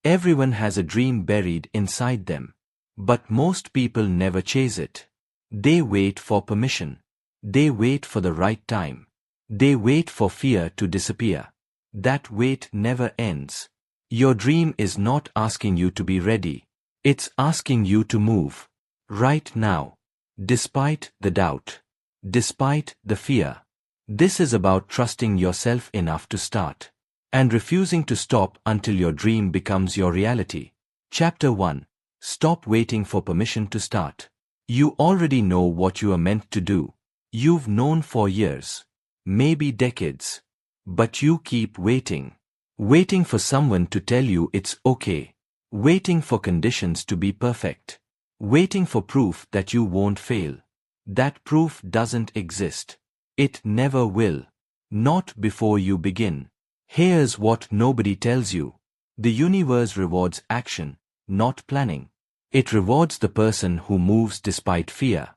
Everyone has a dream buried inside them. But most people never chase it. They wait for permission. They wait for the right time. They wait for fear to disappear. That wait never ends. Your dream is not asking you to be ready. It's asking you to move. Right now. Despite the doubt. Despite the fear. This is about trusting yourself enough to start. And refusing to stop until your dream becomes your reality. Chapter 1. Stop waiting for permission to start. You already know what you are meant to do. You've known for years. Maybe decades. But you keep waiting. Waiting for someone to tell you it's okay. Waiting for conditions to be perfect. Waiting for proof that you won't fail. That proof doesn't exist. It never will. Not before you begin. Here's what nobody tells you. The universe rewards action, not planning. It rewards the person who moves despite fear,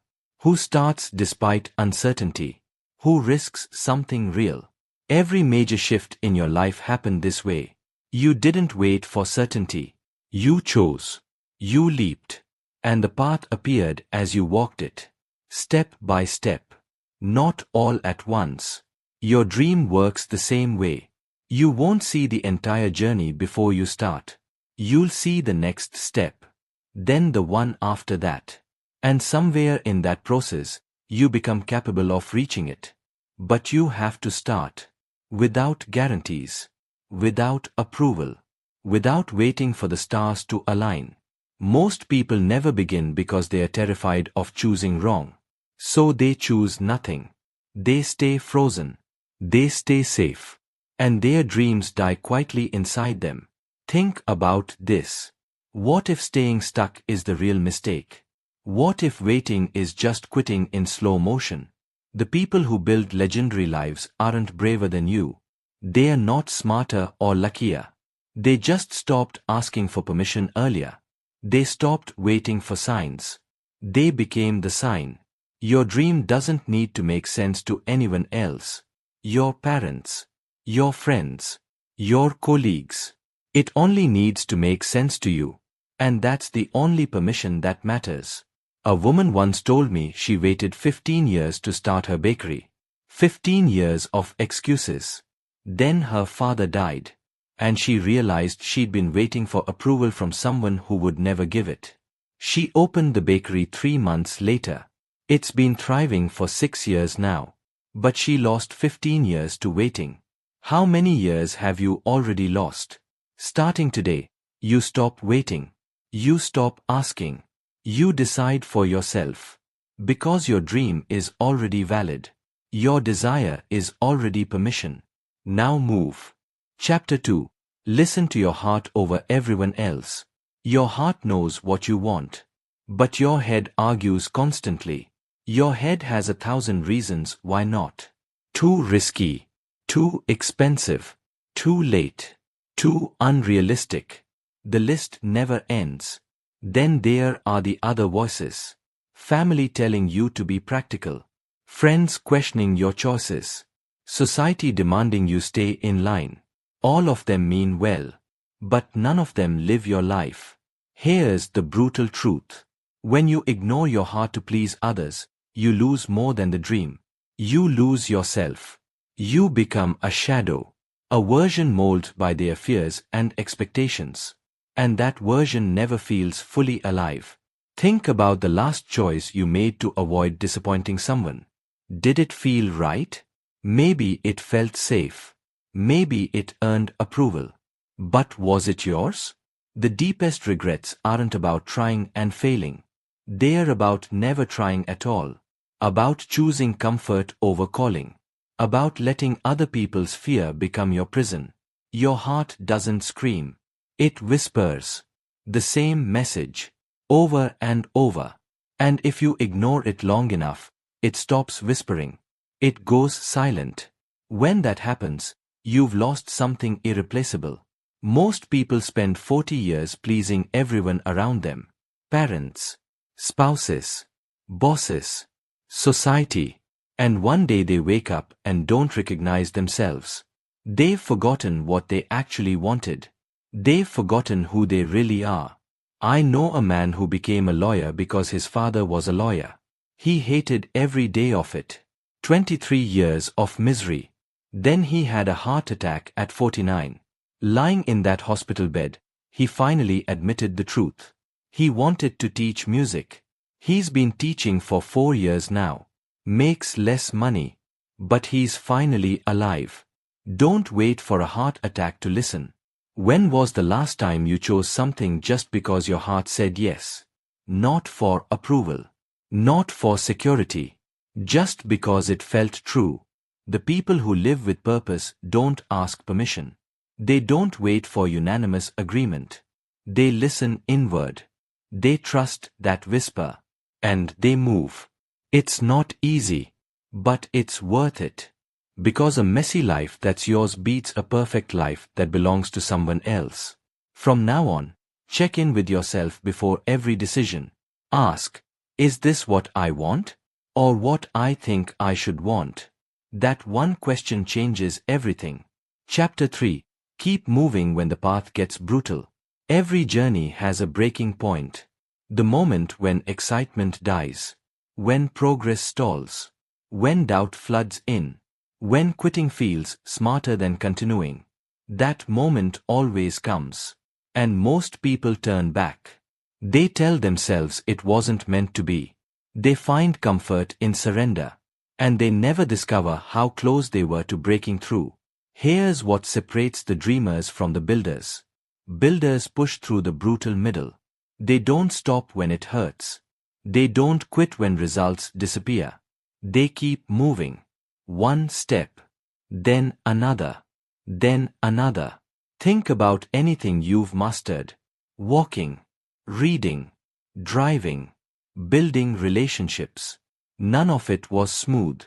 who starts despite uncertainty, who risks something real. Every major shift in your life happened this way. You didn't wait for certainty. You chose. You leaped. And the path appeared as you walked it. Step by step. Not all at once. Your dream works the same way. You won't see the entire journey before you start. You'll see the next step. Then the one after that. And somewhere in that process, you become capable of reaching it. But you have to start. Without guarantees. Without approval. Without waiting for the stars to align. Most people never begin because they are terrified of choosing wrong. So they choose nothing. They stay frozen. They stay safe. And their dreams die quietly inside them. Think about this. What if staying stuck is the real mistake? What if waiting is just quitting in slow motion? The people who build legendary lives aren't braver than you. They are not smarter or luckier. They just stopped asking for permission earlier. They stopped waiting for signs. They became the sign. Your dream doesn't need to make sense to anyone else. Your parents. Your friends. Your colleagues. It only needs to make sense to you. And that's the only permission that matters. A woman once told me she waited 15 years to start her bakery. 15 years of excuses. Then her father died. And she realized she'd been waiting for approval from someone who would never give it. She opened the bakery 3 months later. It's been thriving for 6 years now. But she lost 15 years to waiting. How many years have you already lost? Starting today, you stop waiting. You stop asking. You decide for yourself. Because your dream is already valid. Your desire is already permission. Now move. Chapter 2. Listen to your heart over everyone else. Your heart knows what you want. But your head argues constantly. Your head has 1,000 reasons why not. Too risky. Too expensive. Too late. Too unrealistic. The list never ends. Then there are the other voices. Family telling you to be practical. Friends questioning your choices. Society demanding you stay in line. All of them mean well. But none of them live your life. Here's the brutal truth. When you ignore your heart to please others, you lose more than the dream. You lose yourself. You become a shadow. A version molded by their fears and expectations. And that version never feels fully alive. Think about the last choice you made to avoid disappointing someone. Did it feel right? Maybe it felt safe. Maybe it earned approval. But was it yours? The deepest regrets aren't about trying and failing. They're about never trying at all. About choosing comfort over calling. About letting other people's fear become your prison. Your heart doesn't scream. It whispers. The same message. Over and over. And if you ignore it long enough, it stops whispering. It goes silent. When that happens, you've lost something irreplaceable. Most people spend 40 years pleasing everyone around them. Parents. Spouses. Bosses. Society. And one day they wake up and don't recognize themselves. They've forgotten what they actually wanted. They've forgotten who they really are. I know a man who became a lawyer because his father was a lawyer. He hated every day of it. 23 years of misery. Then he had a heart attack at 49. Lying in that hospital bed, he finally admitted the truth. He wanted to teach music. He's been teaching for 4 years now. Makes less money. But he's finally alive. Don't wait for a heart attack to listen. When was the last time you chose something just because your heart said yes? Not for approval. Not for security. Just because it felt true. The people who live with purpose don't ask permission. They don't wait for unanimous agreement. They listen inward. They trust that whisper. And they move. It's not easy. But it's worth it. Because a messy life that's yours beats a perfect life that belongs to someone else. From now on, check in with yourself before every decision. Ask, is this what I want? Or what I think I should want? That one question changes everything. Chapter 3. Keep moving when the path gets brutal. Every journey has a breaking point. The moment when excitement dies. When progress stalls. When doubt floods in. When quitting feels smarter than continuing. That moment always comes. And most people turn back. They tell themselves it wasn't meant to be. They find comfort in surrender. And they never discover how close they were to breaking through. Here's what separates the dreamers from the builders. Builders push through the brutal middle. They don't stop when it hurts. They don't quit when results disappear. They keep moving. One step. Then another. Then another. Think about anything you've mastered. Walking. Reading. Driving. Building relationships. None of it was smooth.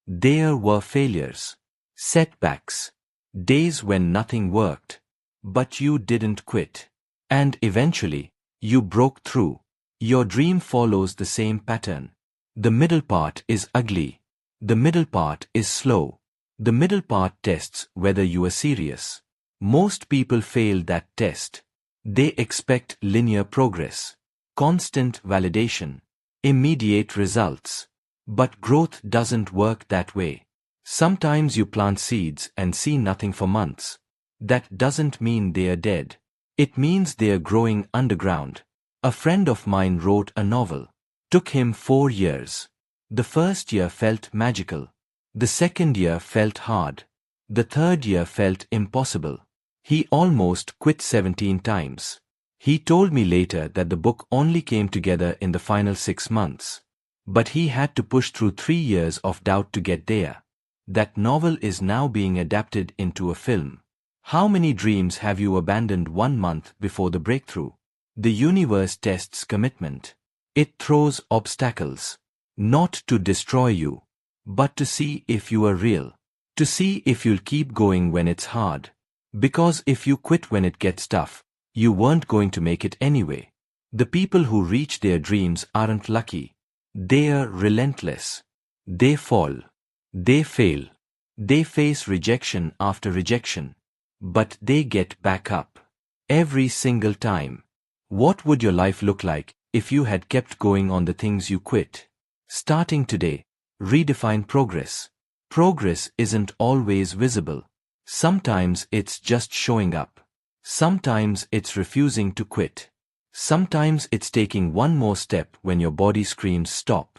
There were failures. Setbacks. Days when nothing worked. But you didn't quit. And eventually, you broke through. Your dream follows the same pattern. The middle part is ugly. The middle part is slow. The middle part tests whether you are serious. Most people fail that test. They expect linear progress, constant validation, immediate results. But growth doesn't work that way. Sometimes you plant seeds and see nothing for months. That doesn't mean they are dead. It means they are growing underground. A friend of mine wrote a novel. Took him 4 years. The first year felt magical. The second year felt hard. The third year felt impossible. He almost quit 17 times. He told me later that the book only came together in the final 6 months. But he had to push through 3 years of doubt to get there. That novel is now being adapted into a film. How many dreams have you abandoned 1 month before the breakthrough? The universe tests commitment. It throws obstacles. Not to destroy you, but to see if you are real. To see if you'll keep going when it's hard. Because if you quit when it gets tough, you weren't going to make it anyway. The people who reach their dreams aren't lucky. They are relentless. They fall. They fail. They face rejection after rejection. But they get back up. Every single time. What would your life look like if you had kept going on the things you quit? Starting today, redefine progress. Progress isn't always visible. Sometimes it's just showing up. Sometimes it's refusing to quit. Sometimes it's taking one more step when your body screams stop.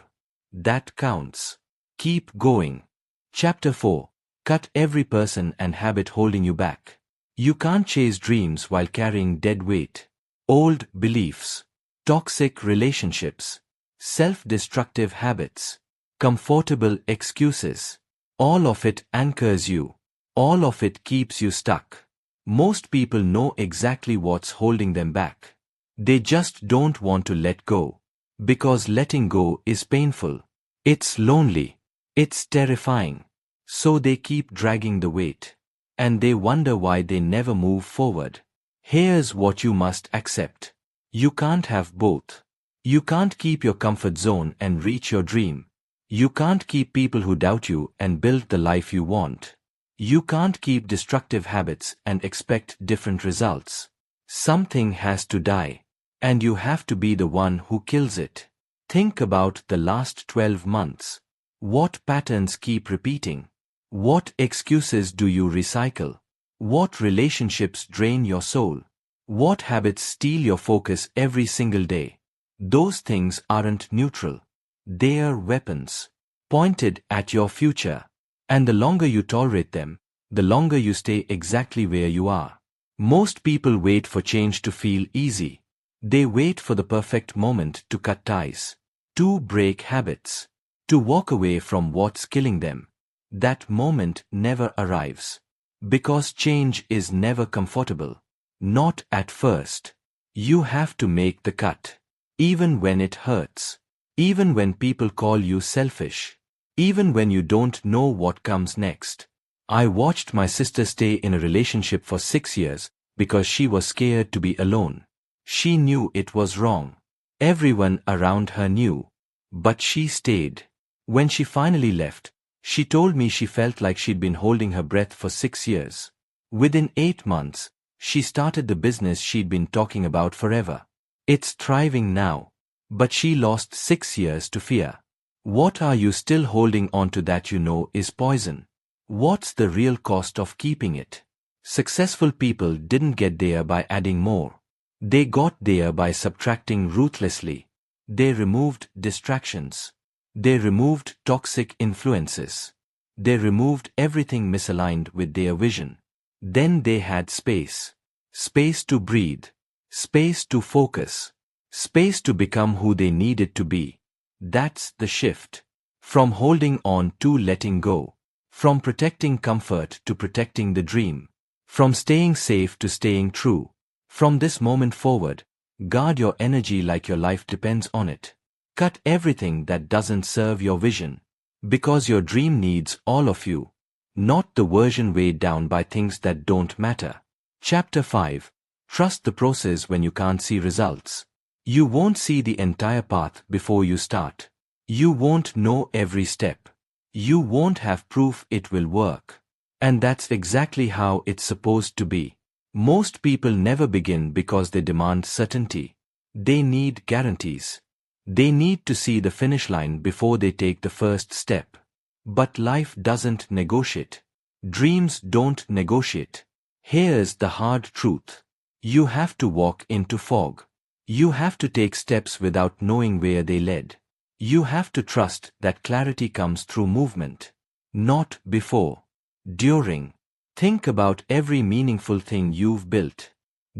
That counts. Keep going. Chapter 4. Cut every person and habit holding you back. You can't chase dreams while carrying dead weight. Old beliefs. Toxic relationships. Self-destructive habits. Comfortable excuses. All of it anchors you. All of it keeps you stuck. Most people know exactly what's holding them back. They just don't want to let go. Because letting go is painful. It's lonely. It's terrifying. So they keep dragging the weight. And they wonder why they never move forward. Here's what you must accept. You can't have both. You can't keep your comfort zone and reach your dream. You can't keep people who doubt you and build the life you want. You can't keep destructive habits and expect different results. Something has to die. And you have to be the one who kills it. Think about the last 12 months. What patterns keep repeating? What excuses do you recycle? What relationships drain your soul? What habits steal your focus every single day? Those things aren't neutral. They are weapons, pointed at your future. And the longer you tolerate them, the longer you stay exactly where you are. Most people wait for change to feel easy. They wait for the perfect moment to cut ties, to break habits, to walk away from what's killing them. That moment never arrives. Because change is never comfortable. Not at first. You have to make the cut. Even when it hurts. Even when people call you selfish. Even when you don't know what comes next. I watched my sister stay in a relationship for 6 years because she was scared to be alone. She knew it was wrong. Everyone around her knew. But she stayed. When she finally left, she told me she felt like she'd been holding her breath for 6 years. Within 8 months, she started the business she'd been talking about forever. It's thriving now. But she lost 6 years to fear. What are you still holding on to that you know is poison? What's the real cost of keeping it? Successful people didn't get there by adding more. They got there by subtracting ruthlessly. They removed distractions. They removed toxic influences. They removed everything misaligned with their vision. Then they had space. Space to breathe. Space to focus. Space to become who they needed to be. That's the shift. From holding on to letting go. From protecting comfort to protecting the dream. From staying safe to staying true. From this moment forward, guard your energy like your life depends on it. Cut everything that doesn't serve your vision. Because your dream needs all of you. Not the version weighed down by things that don't matter. Chapter 5. Trust the process when you can't see results. You won't see the entire path before you start. You won't know every step. You won't have proof it will work. And that's exactly how it's supposed to be. Most people never begin because they demand certainty. They need guarantees. They need to see the finish line before they take the first step. But life doesn't negotiate. Dreams don't negotiate. Here's the hard truth. You have to walk into fog. You have to take steps without knowing where they led. You have to trust that clarity comes through movement. Not before. During. Think about every meaningful thing you've built.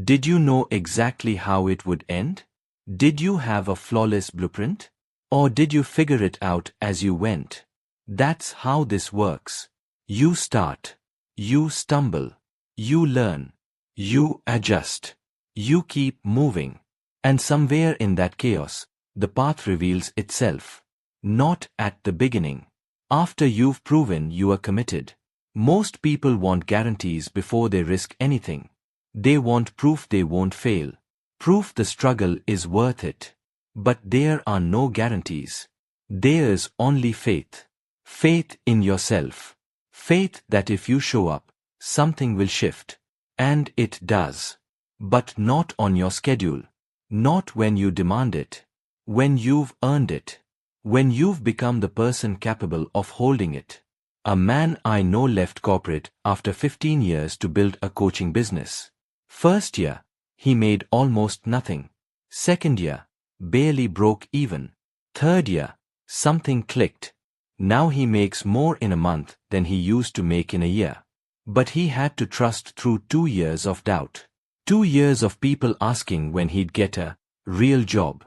Did you know exactly how it would end? Did you have a flawless blueprint? Or did you figure it out as you went? That's how this works. You start. You stumble. You learn. You adjust. You keep moving. And somewhere in that chaos, the path reveals itself. Not at the beginning. After you've proven you are committed. Most people want guarantees before they risk anything. They want proof they won't fail. Proof the struggle is worth it. But there are no guarantees. There's only faith. Faith in yourself. Faith that if you show up, something will shift. And it does. But not on your schedule. Not when you demand it. When you've earned it. When you've become the person capable of holding it. A man I know left corporate after 15 years to build a coaching business. First year, he made almost nothing. Second year, barely broke even. Third year, something clicked. Now he makes more in a month than he used to make in a year. But he had to trust through 2 years of doubt. 2 years of people asking when he'd get a real job.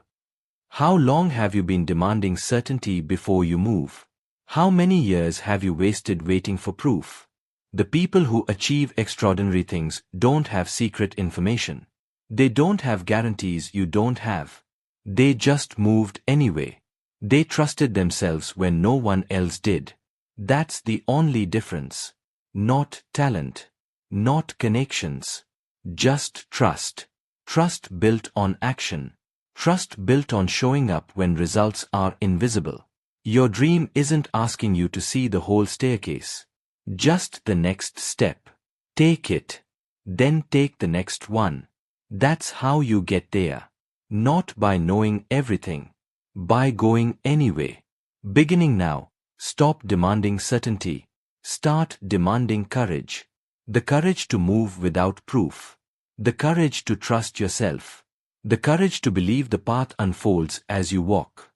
How long have you been demanding certainty before you move? How many years have you wasted waiting for proof? The people who achieve extraordinary things don't have secret information. They don't have guarantees you don't have. They just moved anyway. They trusted themselves when no one else did. That's the only difference. Not talent. Not connections. Just trust. Trust built on action. Trust built on showing up when results are invisible. Your dream isn't asking you to see the whole staircase. Just the next step. Take it. Then take the next one. That's how you get there. Not by knowing everything. By going anyway. Beginning now, stop demanding certainty. Start demanding courage. The courage to move without proof. The courage to trust yourself. The courage to believe the path unfolds as you walk.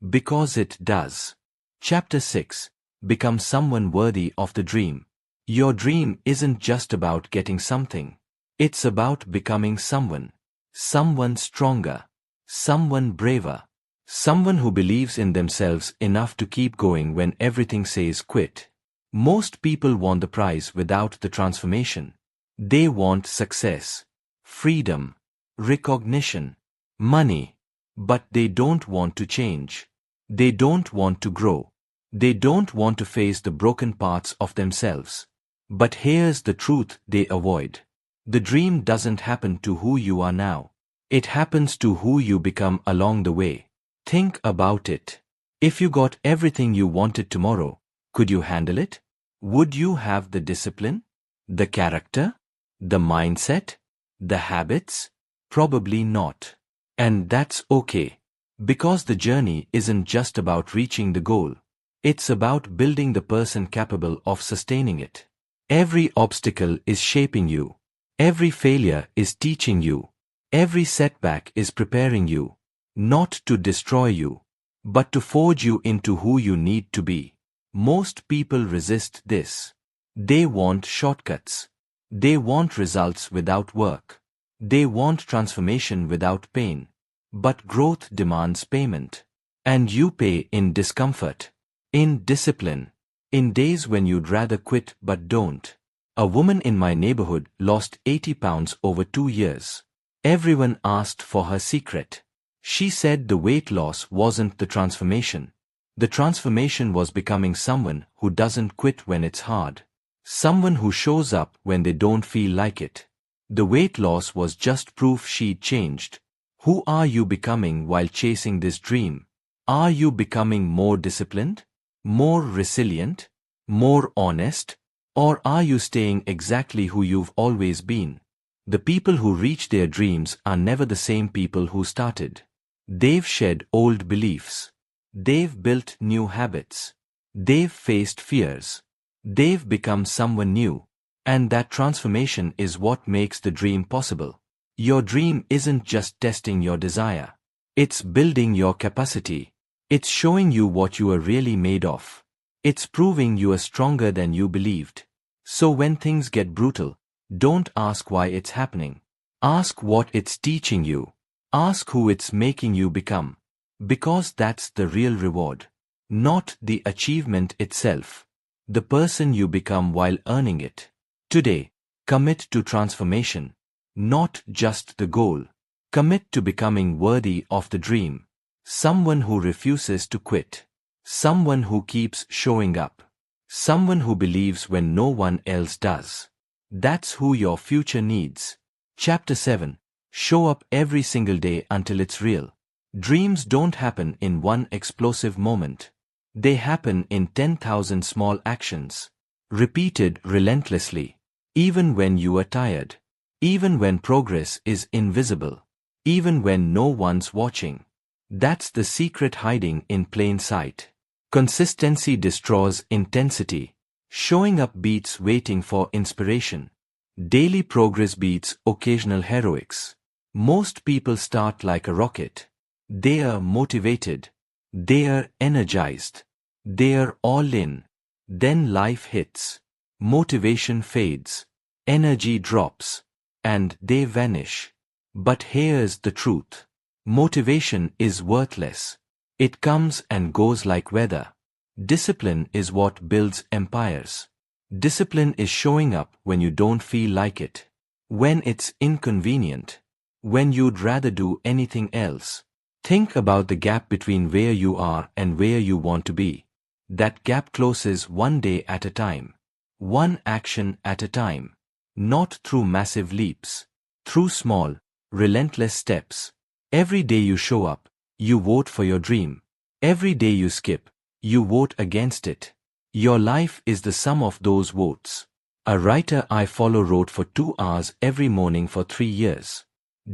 Because it does. Chapter 6. Become someone worthy of the dream. Your dream isn't just about getting something. It's about becoming someone. Someone stronger. Someone braver. Someone who believes in themselves enough to keep going when everything says quit. Most people want the prize without the transformation. They want success, freedom, recognition, money. But they don't want to change. They don't want to grow. They don't want to face the broken parts of themselves. But here's the truth they avoid. The dream doesn't happen to who you are now. It happens to who you become along the way. Think about it. If you got everything you wanted tomorrow, could you handle it? Would you have the discipline? The character? The mindset? The habits? Probably not. And that's okay. Because the journey isn't just about reaching the goal. It's about building the person capable of sustaining it. Every obstacle is shaping you. Every failure is teaching you. Every setback is preparing you. Not to destroy you, but to forge you into who you need to be. Most people resist this. They want shortcuts. They want results without work. They want transformation without pain. But growth demands payment. And you pay in discomfort, in discipline, in days when you'd rather quit but don't. A woman in my neighborhood lost 80 pounds over 2 years. Everyone asked for her secret. She said the weight loss wasn't the transformation. The transformation was becoming someone who doesn't quit when it's hard. Someone who shows up when they don't feel like it. The weight loss was just proof she'd changed. Who are you becoming while chasing this dream? Are you becoming more disciplined? More resilient? More honest? Or are you staying exactly who you've always been? The people who reach their dreams are never the same people who started. They've shed old beliefs. They've built new habits. They've faced fears. They've become someone new. And that transformation is what makes the dream possible. Your dream isn't just testing your desire. It's building your capacity. It's showing you what you are really made of. It's proving you are stronger than you believed. So when things get brutal, don't ask why it's happening. Ask what it's teaching you. Ask who it's making you become. Because that's the real reward. Not the achievement itself. The person you become while earning it. Today, commit to transformation. Not just the goal. Commit to becoming worthy of the dream. Someone who refuses to quit. Someone who keeps showing up. Someone who believes when no one else does. That's who your future needs. Chapter 7. Show up every single day until it's real. Dreams don't happen in one explosive moment. They happen in 10,000 small actions. Repeated relentlessly. Even when you are tired. Even when progress is invisible. Even when no one's watching. That's the secret hiding in plain sight. Consistency destroys intensity. Showing up beats waiting for inspiration. Daily progress beats occasional heroics. Most people start like a rocket. They are motivated. They are energized. They are all in. Then life hits. Motivation fades. Energy drops. And they vanish. But here's the truth. Motivation is worthless. It comes and goes like weather. Discipline is what builds empires. Discipline is showing up when you don't feel like it. When it's inconvenient. When you'd rather do anything else. Think about the gap between where you are and where you want to be. That gap closes one day at a time. One action at a time. Not through massive leaps. Through small, relentless steps. Every day you show up, you vote for your dream. Every day you skip, you vote against it. Your life is the sum of those votes. A writer I follow wrote for 2 hours every morning for 3 years.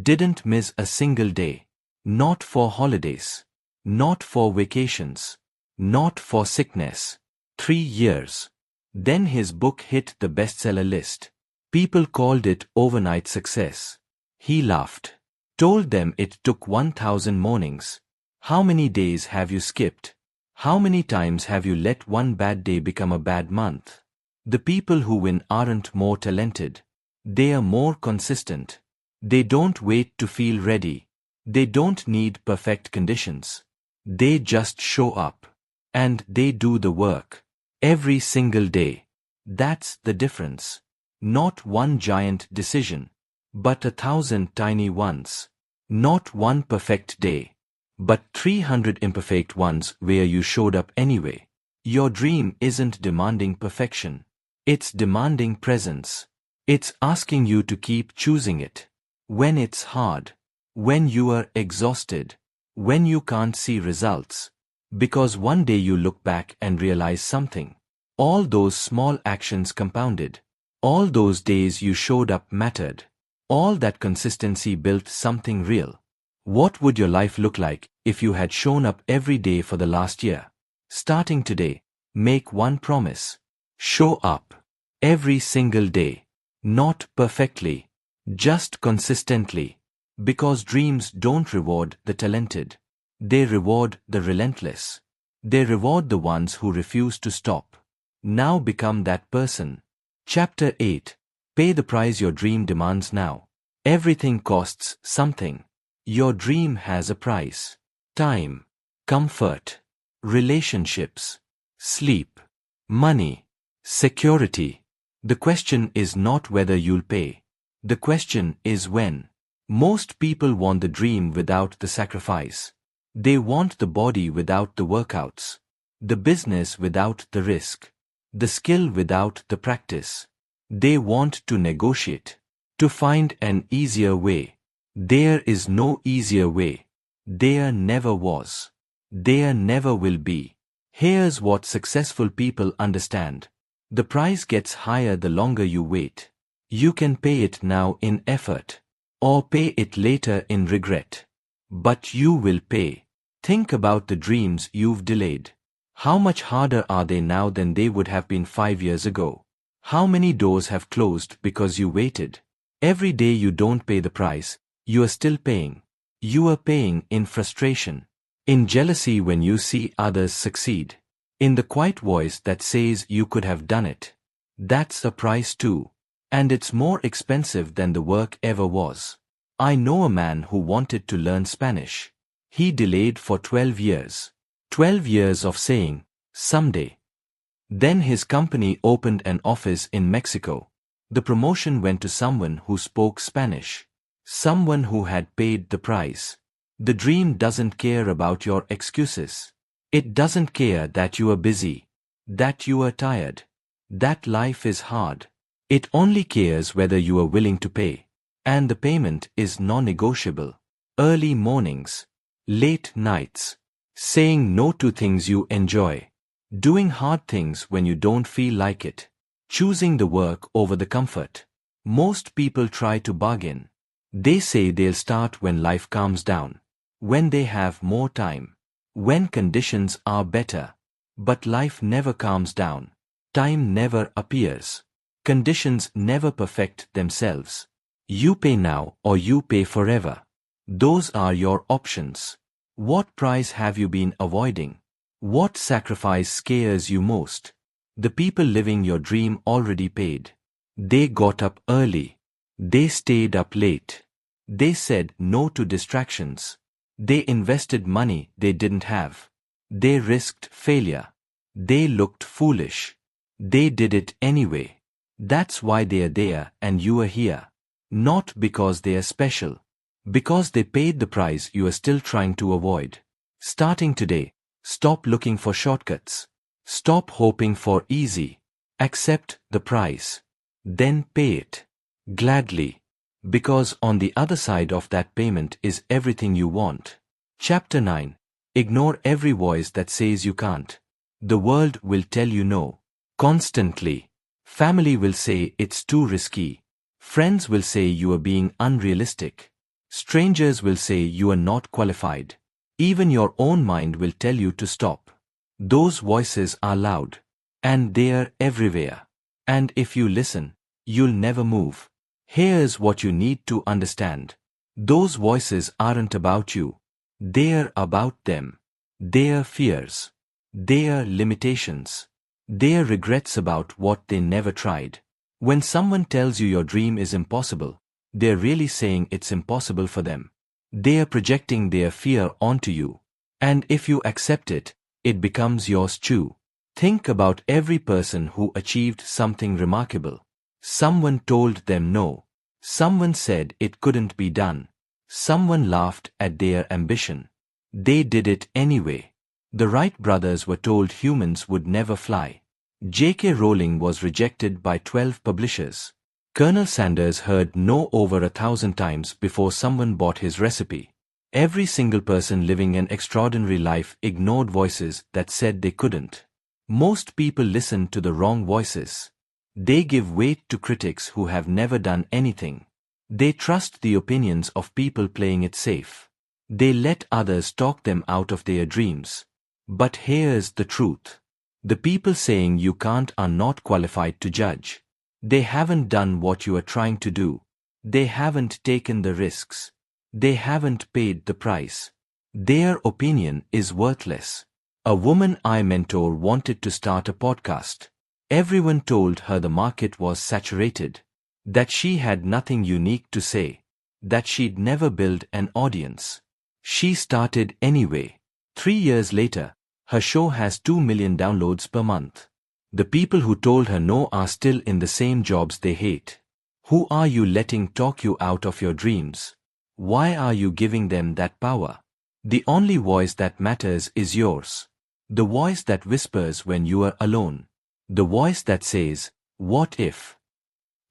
Didn't miss a single day. Not for holidays. Not for vacations. Not for sickness. 3 years. Then his book hit the bestseller list. People called it overnight success. He laughed. Told them it took 1,000 mornings. How many days have you skipped? How many times have you let one bad day become a bad month? The people who win aren't more talented. They are more consistent. They don't wait to feel ready. They don't need perfect conditions. They just show up. And they do the work. Every single day. That's the difference. Not one giant decision, but 1,000 tiny ones. Not one perfect day, but 300 imperfect ones where you showed up anyway. Your dream isn't demanding perfection. It's demanding presence. It's asking you to keep choosing it. When it's hard. When you are exhausted. When you can't see results. Because one day you look back and realize something. All those small actions compounded. All those days you showed up mattered. All that consistency built something real. What would your life look like if you had shown up every day for the last year? Starting today, make one promise. Show up. Every single day. Not perfectly. Just consistently. Because dreams don't reward the talented. They reward the relentless. They reward the ones who refuse to stop. Now become that person. Chapter 8. Pay the price your dream demands now. Everything costs something. Your dream has a price. Time. Comfort. Relationships. Sleep. Money. Security. The question is not whether you'll pay. The question is when. Most people want the dream without the sacrifice. They want the body without the workouts. The business without the risk. The skill without the practice. They want to negotiate. To find an easier way. There is no easier way. There never was. There never will be. Here's what successful people understand. The price gets higher the longer you wait. You can pay it now in effort. Or pay it later in regret. But you will pay. Think about the dreams you've delayed. How much harder are they now than they would have been 5 years ago? How many doors have closed because you waited? Every day you don't pay the price, you are still paying. You are paying in frustration. In jealousy when you see others succeed. In the quiet voice that says you could have done it. That's a price too. And it's more expensive than the work ever was. I know a man who wanted to learn Spanish. He delayed for 12 years. 12 years of saying, someday. Then his company opened an office in Mexico. The promotion went to someone who spoke Spanish. Someone who had paid the price. The dream doesn't care about your excuses. It doesn't care that you are busy. That you are tired. That life is hard. It only cares whether you are willing to pay. And the payment is non-negotiable. Early mornings. Late nights. Saying no to things you enjoy. Doing hard things when you don't feel like it. Choosing the work over the comfort. Most people try to bargain. They say they'll start when life calms down. When they have more time. When conditions are better. But life never calms down. Time never appears. Conditions never perfect themselves. You pay now or you pay forever. Those are your options. What price have you been avoiding? What sacrifice scares you most? The people living your dream already paid. They got up early. They stayed up late. They said no to distractions. They invested money they didn't have. They risked failure. They looked foolish. They did it anyway. That's why they are there and you are here. Not because they are special. Because they paid the price you are still trying to avoid. Starting today, stop looking for shortcuts. Stop hoping for easy. Accept the price. Then pay it. Gladly. Because on the other side of that payment is everything you want. Chapter 9. Ignore every voice that says you can't. The world will tell you no. Constantly. Family will say it's too risky. Friends will say you are being unrealistic. Strangers will say you are not qualified. Even your own mind will tell you to stop. Those voices are loud. And they are everywhere. And if you listen, you'll never move. Here's what you need to understand. Those voices aren't about you. They're about them. Their fears. Their limitations. Their regrets about what they never tried. When someone tells you your dream is impossible, they're really saying it's impossible for them. They are projecting their fear onto you. And if you accept it, it becomes yours too. Think about every person who achieved something remarkable. Someone told them no. Someone said it couldn't be done. Someone laughed at their ambition. They did it anyway. The Wright brothers were told humans would never fly. J.K. Rowling was rejected by 12 publishers. Colonel Sanders heard no over 1,000 times before someone bought his recipe. Every single person living an extraordinary life ignored voices that said they couldn't. Most people listen to the wrong voices. They give weight to critics who have never done anything. They trust the opinions of people playing it safe. They let others talk them out of their dreams. But here's the truth. The people saying you can't are not qualified to judge. They haven't done what you are trying to do. They haven't taken the risks. They haven't paid the price. Their opinion is worthless. A woman I mentor wanted to start a podcast. Everyone told her the market was saturated, that she had nothing unique to say, that she'd never build an audience. She started anyway. 3 years later, her show has 2 million downloads per month. The people who told her no are still in the same jobs they hate. Who are you letting talk you out of your dreams? Why are you giving them that power? The only voice that matters is yours. The voice that whispers when you are alone. The voice that says, "What if?"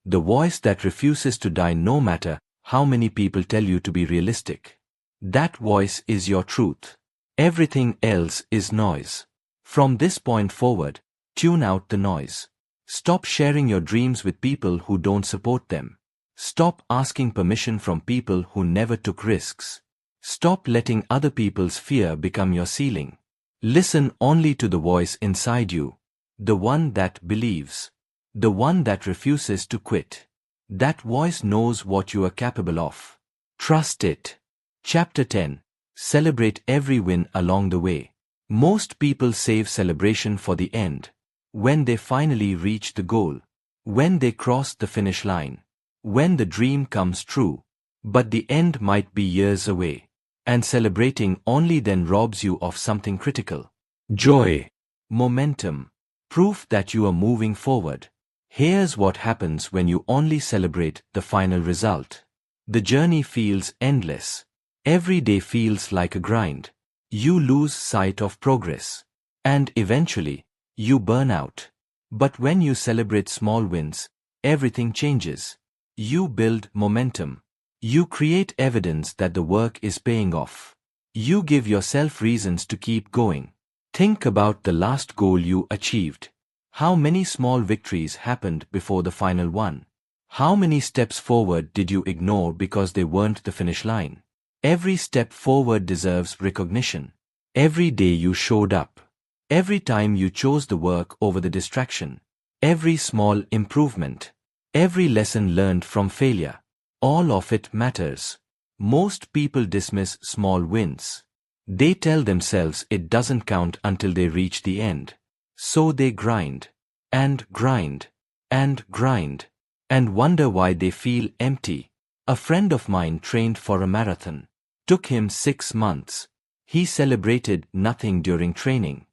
The voice that refuses to die no matter how many people tell you to be realistic. That voice is your truth. Everything else is noise. From this point forward, tune out the noise. Stop sharing your dreams with people who don't support them. Stop asking permission from people who never took risks. Stop letting other people's fear become your ceiling. Listen only to the voice inside you. The one that believes. The one that refuses to quit. That voice knows what you are capable of. Trust it. Chapter 10. Celebrate every win along the way. Most people save celebration for the end. When they finally reach the goal. When they cross the finish line. When the dream comes true. But the end might be years away. And celebrating only then robs you of something critical. Joy. Momentum. Proof that you are moving forward. Here's what happens when you only celebrate the final result. The journey feels endless. Every day feels like a grind. You lose sight of progress. And eventually, you burn out. But when you celebrate small wins, everything changes. You build momentum. You create evidence that the work is paying off. You give yourself reasons to keep going. Think about the last goal you achieved. How many small victories happened before the final one? How many steps forward did you ignore because they weren't the finish line? Every step forward deserves recognition. Every day you showed up. Every time you chose the work over the distraction. Every small improvement. Every lesson learned from failure. All of it matters. Most people dismiss small wins. They tell themselves it doesn't count until they reach the end. So they grind, and grind, and grind, and wonder why they feel empty. A friend of mine trained for a marathon. Took him 6 months. He celebrated nothing during training.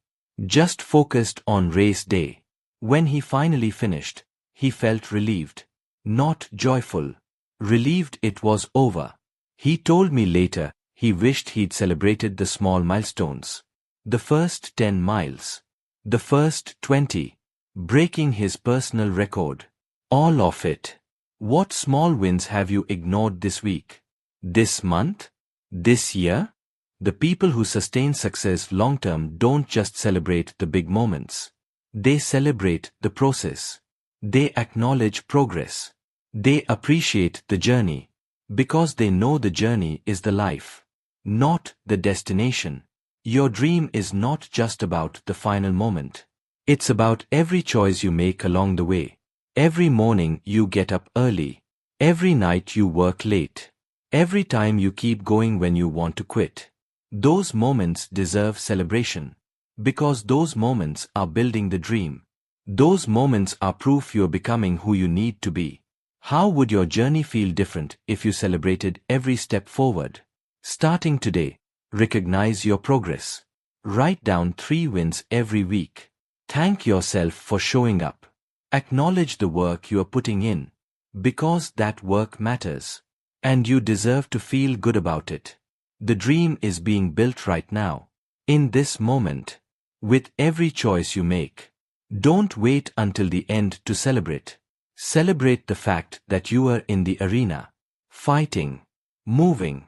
Just focused on race day. When he finally finished, he felt relieved. Not joyful. Relieved it was over. He told me later he wished he'd celebrated the small milestones. The first 10 miles. The first 20. Breaking his personal record. All of it. What small wins have you ignored this week? This month? This year? The people who sustain success long-term don't just celebrate the big moments. They celebrate the process. They acknowledge progress. They appreciate the journey. Because they know the journey is the life, not the destination. Your dream is not just about the final moment. It's about every choice you make along the way. Every morning you get up early. Every night you work late. Every time you keep going when you want to quit. Those moments deserve celebration. Because those moments are building the dream. Those moments are proof you're becoming who you need to be. How would your journey feel different if you celebrated every step forward? Starting today, recognize your progress. Write down 3 wins every week. Thank yourself for showing up. Acknowledge the work you are putting in. Because that work matters. And you deserve to feel good about it. The dream is being built right now. In this moment. With every choice you make. Don't wait until the end to celebrate. Celebrate the fact that you are in the arena. Fighting. Moving.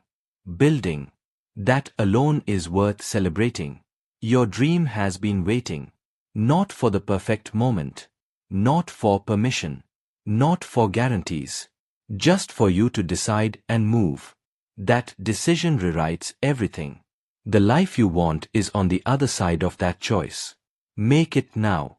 Building. That alone is worth celebrating. Your dream has been waiting. Not for the perfect moment. Not for permission. Not for guarantees. Just for you to decide and move. That decision rewrites everything. The life you want is on the other side of that choice. Make it now.